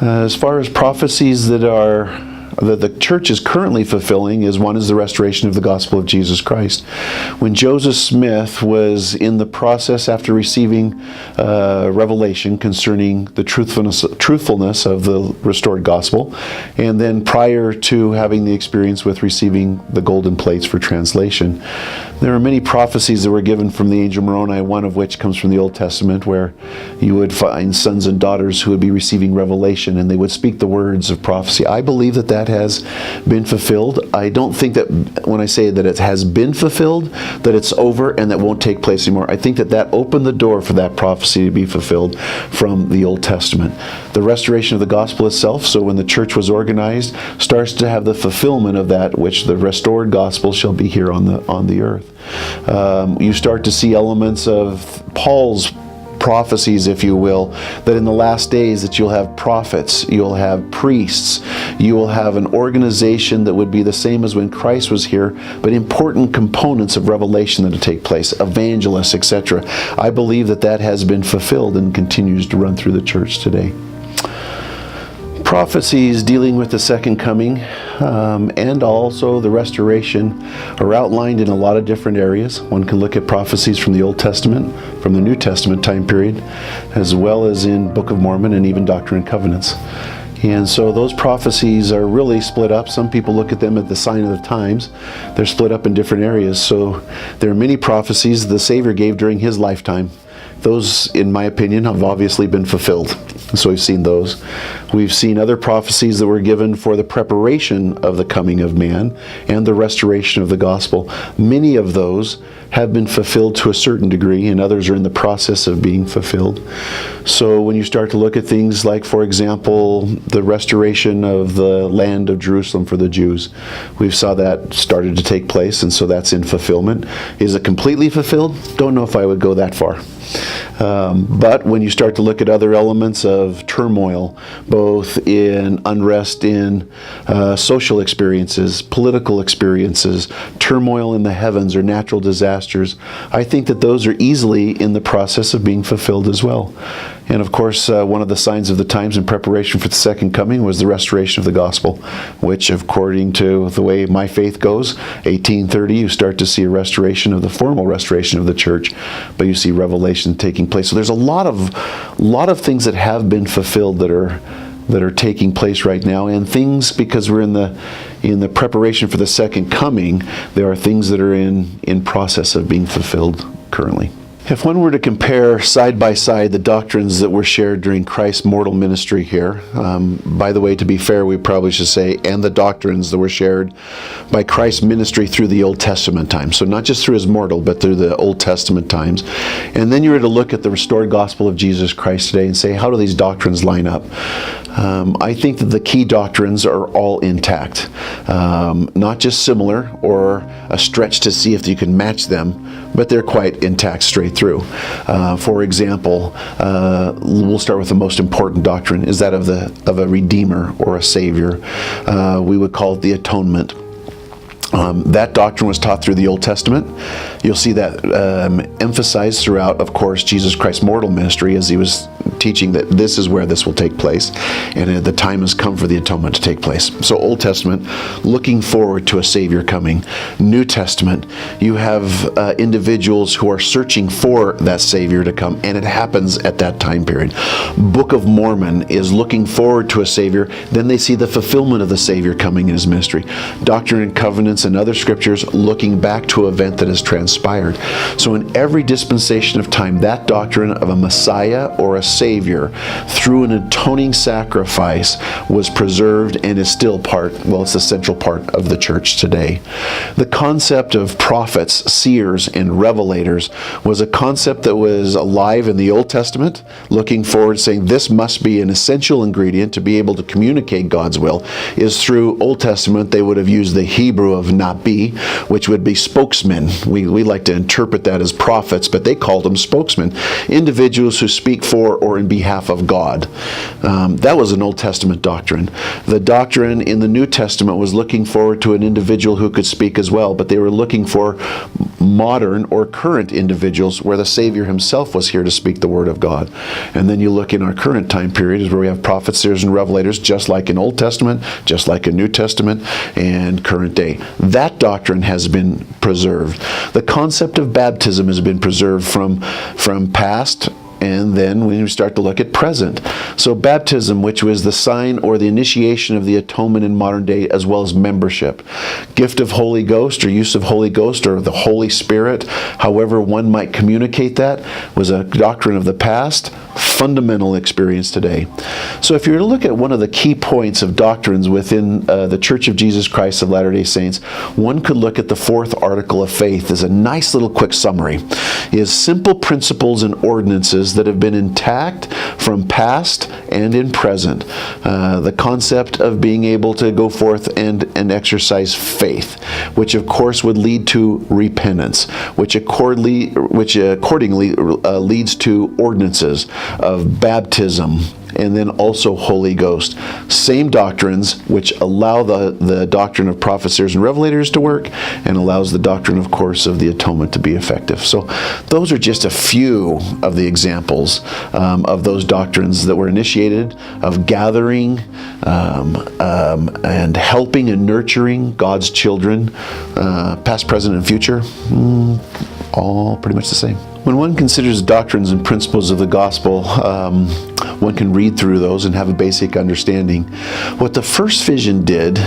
As far as prophecies that the church is currently fulfilling, one is the restoration of the gospel of Jesus Christ. When Joseph Smith was in the process after receiving revelation concerning the truthfulness of the restored gospel, and then prior to having the experience with receiving the golden plates for translation, there are many prophecies that were given from the angel Moroni, one of which comes from the Old Testament, where you would find sons and daughters who would be receiving revelation, and they would speak the words of prophecy. I believe that has been fulfilled. I don't think that when I say that it has been fulfilled, that it's over and that won't take place anymore. I think that opened the door for that prophecy to be fulfilled from the Old Testament. The restoration of the gospel itself, so when the church was organized, starts to have the fulfillment of that which the restored gospel shall be here on the earth. You start to see elements of Paul's prophecies, if you will, that in the last days that you'll have prophets, you'll have priests, you will have an organization that would be the same as when Christ was here, but important components of revelation that will take place, evangelists, etc. I believe that has been fulfilled and continues to run through the church today. Prophecies dealing with the second coming and also the restoration are outlined in a lot of different areas. One can look at prophecies from the Old Testament, from the New Testament time period, as well as in Book of Mormon and even Doctrine and Covenants. And so those prophecies are really split up. Some people look at them as the sign of the times. They're split up in different areas. So there are many prophecies the Savior gave during his lifetime. Those, in my opinion, have obviously been fulfilled. So we've seen those. We've seen other prophecies that were given for the preparation of the coming of man and the restoration of the gospel. Many of those have been fulfilled to a certain degree, and others are in the process of being fulfilled. So when you start to look at things like, for example, the restoration of the land of Jerusalem for the Jews, we saw that started to take place, and so that's in fulfillment. Is it completely fulfilled? Don't know if I would go that far. But when you start to look at other elements of turmoil, both in unrest in social experiences, political experiences, turmoil in the heavens or natural disasters, I think that those are easily in the process of being fulfilled as well. And of course, one of the signs of the times in preparation for the second coming was the restoration of the gospel, which according to the way my faith goes, 1830, you start to see a restoration of the formal restoration of the church, but you see revelation taking place. So there's a lot of things that have been fulfilled that are taking place right now, and things, because we're in the preparation for the second coming, there are things that are in process of being fulfilled currently. If one were to compare side by side the doctrines that were shared during Christ's mortal ministry here, by the way, to be fair, we probably should say, and the doctrines that were shared by Christ's ministry through the Old Testament times. So not just through his mortal, but through the Old Testament times. And then you were to look at the restored gospel of Jesus Christ today and say, how do these doctrines line up? I think that the key doctrines are all intact. Not just similar or a stretch to see if you can match them, but they're quite intact straight through. For example, we'll start with the most important doctrine, is that of a Redeemer or a Savior. We would call it the atonement. That doctrine was taught through the Old Testament. You'll see that emphasized throughout, of course, Jesus Christ's mortal ministry, as he was teaching that this is where this will take place, and the time has come for the atonement to take place. So Old Testament, looking forward to a Savior coming. New Testament, you have individuals who are searching for that Savior to come, and it happens at that time period. Book of Mormon is looking forward to a Savior, then they see the fulfillment of the Savior coming in his ministry. Doctrine and Covenants and other scriptures looking back to an event that has transpired. So in every dispensation of time, that doctrine of a Messiah or a Savior through an atoning sacrifice was preserved and is still it's the central part of the church today. The concept of prophets, seers, and revelators was a concept that was alive in the Old Testament, looking forward, saying this must be an essential ingredient to be able to communicate God's will, is through Old Testament they would have used the Hebrew of Nabi, which would be spokesmen. We like to interpret that as prophets, but they called them spokesmen, individuals who speak for for in behalf of God. That was an Old Testament doctrine. The doctrine in the New Testament was looking forward to an individual who could speak as well, but they were looking for modern or current individuals where the Savior himself was here to speak the Word of God. And then you look in our current time period is where we have prophets, seers, and revelators, just like in Old Testament, just like in New Testament, and current day. That doctrine has been preserved. The concept of baptism has been preserved from past, and then when you start to look at present. So baptism, which was the sign or the initiation of the atonement in modern day, as well as membership. Gift of Holy Ghost or use of Holy Ghost or the Holy Spirit, however one might communicate that, was a doctrine of the past, fundamental experience today. So if you were to look at one of the key points of doctrines within the Church of Jesus Christ of Latter-day Saints, one could look at the fourth article of faith as a nice little quick summary. Is simple principles and ordinances that have been intact from past and in present. The concept of being able to go forth and exercise faith, which of course would lead to repentance, which accordingly leads to ordinances of baptism, and then also Holy Ghost. Same doctrines which allow the doctrine of prophets, seers, and revelators to work, and allows the doctrine, of course, of the atonement to be effective. So those are just a few of the examples of those doctrines that were initiated, of gathering and helping and nurturing God's children, past, present, and future, all pretty much the same. When one considers doctrines and principles of the gospel, one can read through those and have a basic understanding. What the first vision did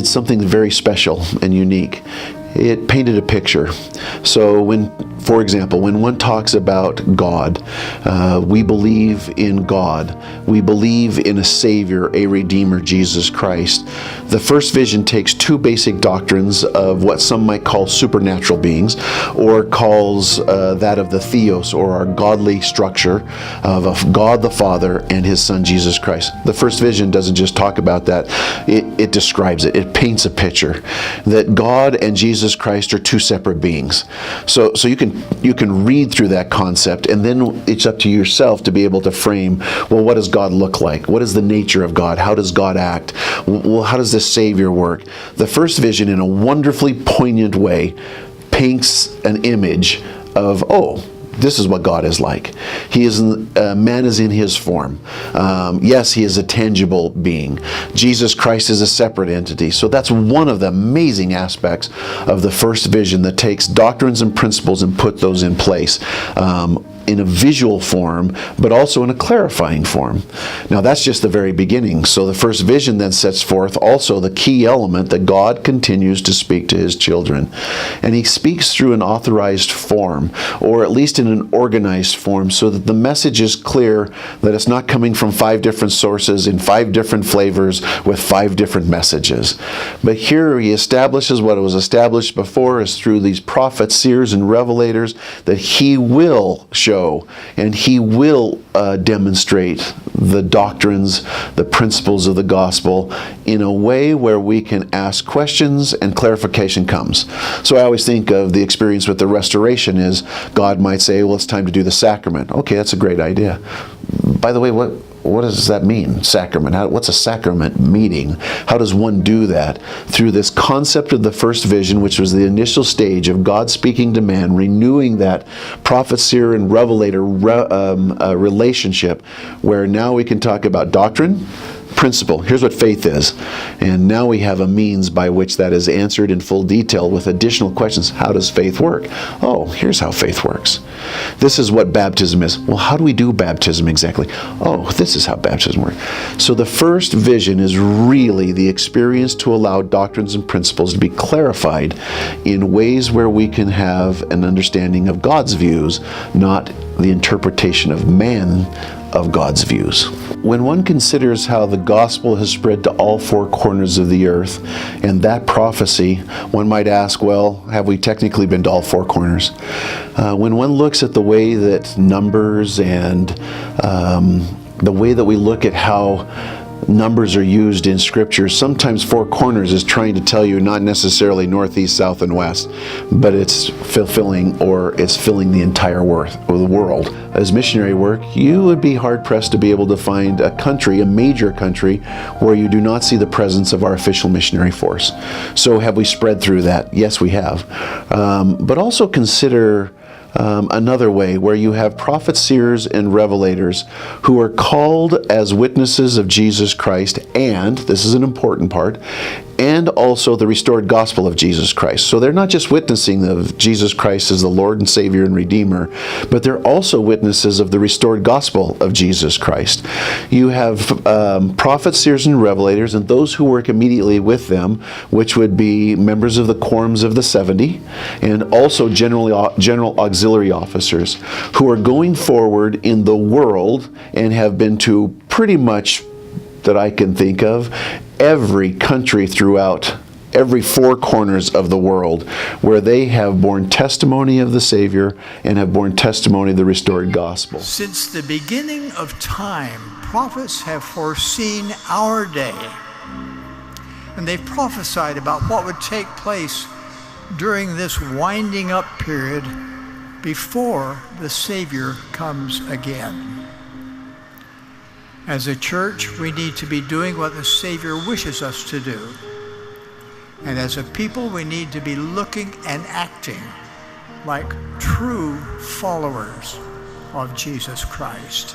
something very special and unique. It painted a picture. So for example, when one talks about God, we believe in God. We believe in a Savior, a Redeemer, Jesus Christ. The first vision takes two basic doctrines of what some might call supernatural beings, or calls that of the theos, or our godly structure of God the Father and His Son, Jesus Christ. The first vision doesn't just talk about that. It describes it. It paints a picture that God and Jesus Christ are two separate beings. So you can read through that concept, and then it's up to yourself to be able to frame, well, what does God look like? What is the nature of God? How does God act? Well, how does this Savior work? The first vision, in a wonderfully poignant way, paints an image of, this is what God is like. Man is in His form. Yes, He is a tangible being. Jesus Christ is a separate entity. So that's one of the amazing aspects of the first vision, that takes doctrines and principles and put those in place. In a visual form, but also in a clarifying form. Now that's just the very beginning. So the first vision then sets forth also the key element that God continues to speak to His children. And He speaks through an authorized form, or at least in an organized form, so that the message is clear, that it's not coming from 5 different sources in 5 different flavors with 5 different messages. But here He establishes what was established before, is through these prophets, seers, and revelators, that He will show and He will demonstrate the doctrines, the principles of the gospel in a way where we can ask questions and clarification comes. So I always think of the experience with the restoration is God might say, well, it's time to do the sacrament. Okay, that's a great idea. By the way, what does that mean, sacrament? What's a sacrament meeting? How does one do that? Through this concept of the first vision, which was the initial stage of God speaking to man, renewing that prophet, seer, and revelator relationship, where now we can talk about doctrine, principle. Here's what faith is. And now we have a means by which that is answered in full detail with additional questions. How does faith work? Oh, here's how faith works. This is what baptism is. Well, how do we do baptism exactly? Oh, this is how baptism works. So the first vision is really the experience to allow doctrines and principles to be clarified in ways where we can have an understanding of God's views, not the interpretation of man of God's views. When one considers how the gospel has spread to all 4 corners of the earth, and that prophecy, one might ask, well, have we technically been to all 4 corners? When one looks at the way that numbers and the way that we look at how numbers are used in Scripture, sometimes four corners is trying to tell you not necessarily north, east, south, and west, but it's fulfilling, or it's filling the entire world. As missionary work, you would be hard-pressed to be able to find a country, a major country, where you do not see the presence of our official missionary force. So have we spread through that? Yes, we have. But also consider another way where you have prophets, seers, and revelators who are called as witnesses of Jesus Christ, and, this is an important part, and also the restored gospel of Jesus Christ. So they're not just witnessing of Jesus Christ as the Lord and Savior and Redeemer, but they're also witnesses of the restored gospel of Jesus Christ. You have prophets, seers, and revelators, and those who work immediately with them, which would be members of the quorums of the 70, and also general auxiliary officers who are going forward in the world and have been to pretty much, that I can think of, every country throughout every four corners of the world, where they have borne testimony of the Savior and have borne testimony of the restored gospel. Since the beginning of time, prophets have foreseen our day, and they've prophesied about what would take place during this winding up period before the Savior comes again. As a church, we need to be doing what the Savior wishes us to do. And as a people, we need to be looking and acting like true followers of Jesus Christ.